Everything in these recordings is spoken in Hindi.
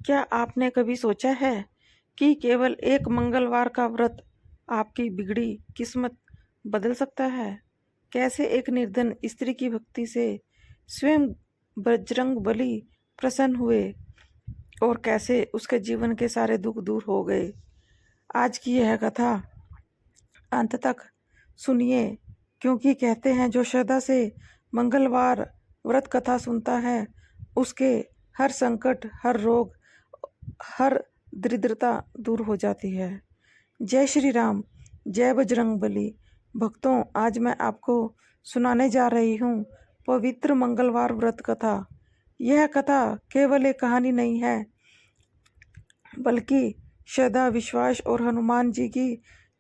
क्या आपने कभी सोचा है कि केवल एक मंगलवार का व्रत आपकी बिगड़ी किस्मत बदल सकता है? कैसे एक निर्धन स्त्री की भक्ति से स्वयं बजरंगबली प्रसन्न हुए और कैसे उसके जीवन के सारे दुख दूर हो गए। आज की यह कथा अंत तक सुनिए, क्योंकि कहते हैं जो श्रद्धा से मंगलवार व्रत कथा सुनता है उसके हर संकट, हर रोग, हर दरिद्रता दूर हो जाती है। जय श्री राम, जय बजरंगबली। भक्तों, आज मैं आपको सुनाने जा रही हूँ पवित्र मंगलवार व्रत कथा। यह कथा केवल एक कहानी नहीं है, बल्कि श्रद्धा, विश्वास और हनुमान जी की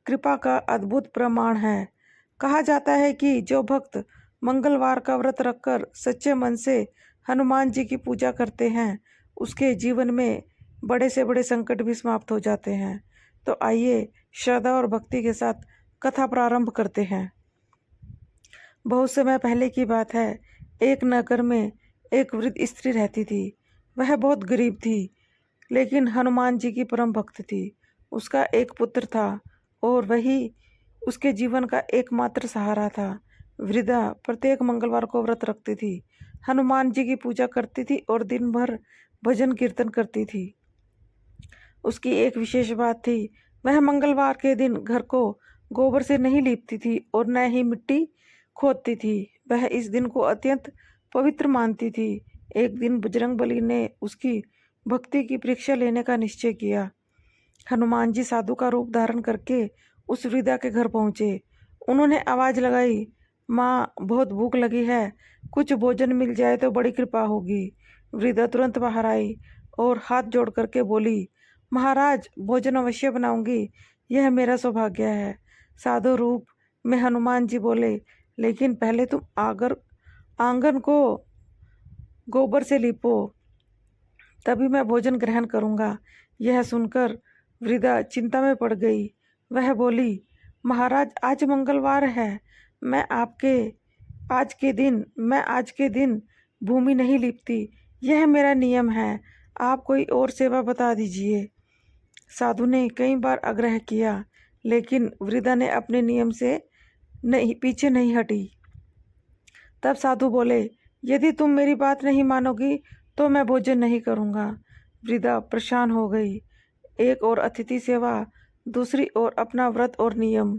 कृपा का अद्भुत प्रमाण है। कहा जाता है कि जो भक्त मंगलवार का व्रत रखकर सच्चे मन से हनुमान जी की पूजा करते हैं, उसके जीवन में बड़े से बड़े संकट भी समाप्त हो जाते हैं। तो आइए श्रद्धा और भक्ति के साथ कथा प्रारंभ करते हैं। बहुत समय पहले की बात है। एक नगर में एक वृद्ध स्त्री रहती थी। वह बहुत गरीब थी, लेकिन हनुमान जी की परम भक्त थी। उसका एक पुत्र था और वही उसके जीवन का एकमात्र सहारा था। वृद्धा प्रत्येक मंगलवार को व्रत रखती थी, हनुमान जी की पूजा करती थी और दिन भर भजन कीर्तन करती थी। उसकी एक विशेष बात थी, वह मंगलवार के दिन घर को गोबर से नहीं लीपती थी और न ही मिट्टी खोदती थी। वह इस दिन को अत्यंत पवित्र मानती थी। एक दिन बजरंगबली ने उसकी भक्ति की परीक्षा लेने का निश्चय किया। हनुमान जी साधु का रूप धारण करके उस वृद्धा के घर पहुंचे। उन्होंने आवाज लगाई, माँ, बहुत भूख लगी है, कुछ भोजन मिल जाए तो बड़ी कृपा होगी। वृद्धा तुरंत बाहर आई और हाथ जोड़ करके बोली, महाराज, भोजन अवश्य बनाऊंगी, यह मेरा सौभाग्य है। साधु रूप में हनुमान जी बोले, लेकिन पहले तुम आंगन को गोबर से लीपो, तभी मैं भोजन ग्रहण करूंगा। यह सुनकर वृद्धा चिंता में पड़ गई। वह बोली, महाराज, आज मंगलवार है, मैं आज के दिन भूमि नहीं लीपती, यह मेरा नियम है, आप कोई और सेवा बता दीजिए। साधु ने कई बार आग्रह किया, लेकिन वृद्धा ने अपने नियम से पीछे नहीं हटी। तब साधु बोले, यदि तुम मेरी बात नहीं मानोगी तो मैं भोजन नहीं करूँगा। वृद्धा परेशान हो गई। एक और अतिथि सेवा, दूसरी ओर अपना व्रत और नियम।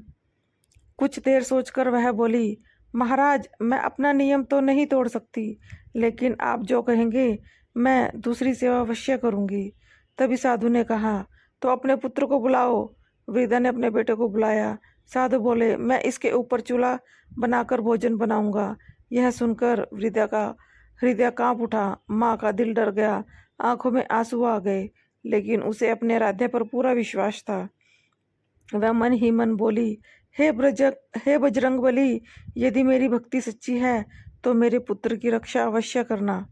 कुछ देर सोचकर वह बोली, महाराज, मैं अपना नियम तो नहीं तोड़ सकती, लेकिन आप जो कहेंगे मैं दूसरी सेवा अवश्य करूँगी। तभी साधु ने कहा, तो अपने पुत्र को बुलाओ। वृद्धा ने अपने बेटे को बुलाया। साधु बोले, मैं इसके ऊपर चूल्हा बनाकर भोजन बनाऊंगा। यह सुनकर वृद्धा का हृदय कांप उठा। माँ का दिल डर गया, आंखों में आंसू आ गए, लेकिन उसे अपने आराध्य पर पूरा विश्वास था। वह मन ही मन बोली, हे बजरंगबली, यदि मेरी भक्ति सच्ची है तो मेरे पुत्र की रक्षा अवश्य करना।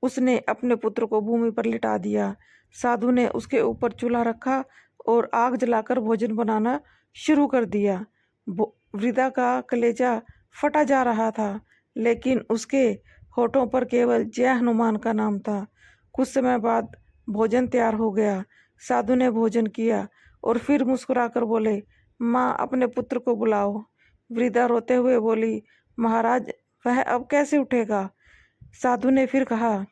उसने अपने पुत्र को भूमि पर लिटा दिया। साधु ने उसके ऊपर चूल्हा रखा और आग जलाकर भोजन बनाना शुरू कर दिया। वृद्धा का कलेजा फटा जा रहा था, लेकिन उसके होठों पर केवल जय हनुमान का नाम था। कुछ समय बाद भोजन तैयार हो गया। साधु ने भोजन किया और फिर मुस्कुराकर बोले, माँ, अपने पुत्र को बुलाओ। वृद्धा रोते हुए बोली, महाराज, वह अब कैसे उठेगा? साधु ने फिर कहा,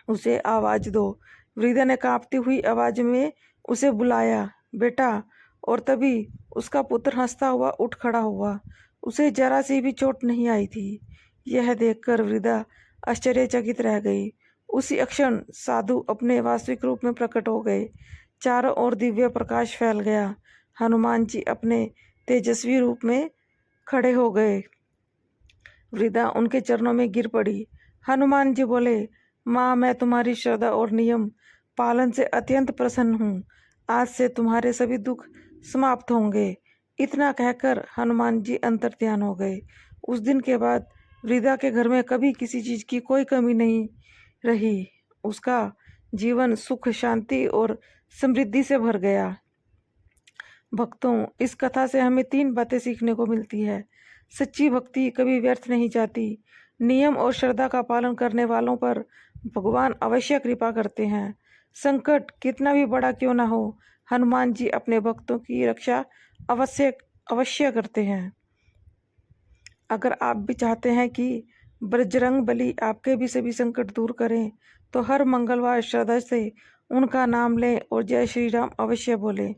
उसे आवाज दो। वृद्धा ने कांपती हुई आवाज में उसे बुलाया, बेटा। और तभी उसका पुत्र हंसता हुआ उठ खड़ा हुआ। उसे जरा सी भी चोट नहीं आई थी। यह देखकर वृद्धा आश्चर्यचकित रह गई। उसी क्षण साधु अपने वास्तविक रूप में प्रकट हो गए। चारों ओर दिव्य प्रकाश फैल गया। हनुमान जी अपने तेजस्वी रूप में खड़े हो गए। वृद्धा उनके चरणों में गिर पड़ी। हनुमान जी बोले, माँ, मैं तुम्हारी श्रद्धा और नियम पालन से अत्यंत प्रसन्न हूँ। आज से तुम्हारे सभी दुख समाप्त होंगे। इतना कहकर हनुमान जी अंतर्ध्यान हो गए। उस दिन के बाद वृद्धा के घर में कभी किसी चीज की कोई कमी नहीं रही। उसका जीवन सुख, शांति और समृद्धि से भर गया। भक्तों, इस कथा से हमें 3 बातें सीखने को मिलती है। सच्ची भक्ति कभी व्यर्थ नहीं जाती। नियम और श्रद्धा का पालन करने वालों पर भगवान अवश्य कृपा करते हैं। संकट कितना भी बड़ा क्यों ना हो, हनुमान जी अपने भक्तों की रक्षा अवश्य अवश्य करते हैं। अगर आप भी चाहते हैं कि बजरंगबली आपके भी सभी संकट दूर करें, तो हर मंगलवार श्रद्धा से उनका नाम लें और जय श्री राम अवश्य बोलें।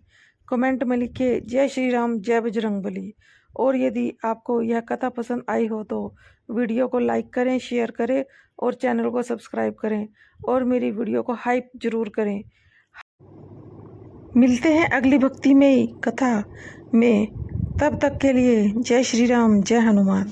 कमेंट में लिखिए जय श्री राम, जय बजरंगबली। और यदि आपको यह कथा पसंद आई हो तो वीडियो को लाइक करें, शेयर करें और चैनल को सब्सक्राइब करें और मेरी वीडियो को हाइप जरूर करें। मिलते हैं अगली भक्ति में कथा में, तब तक के लिए जय श्री राम, जय हनुमान।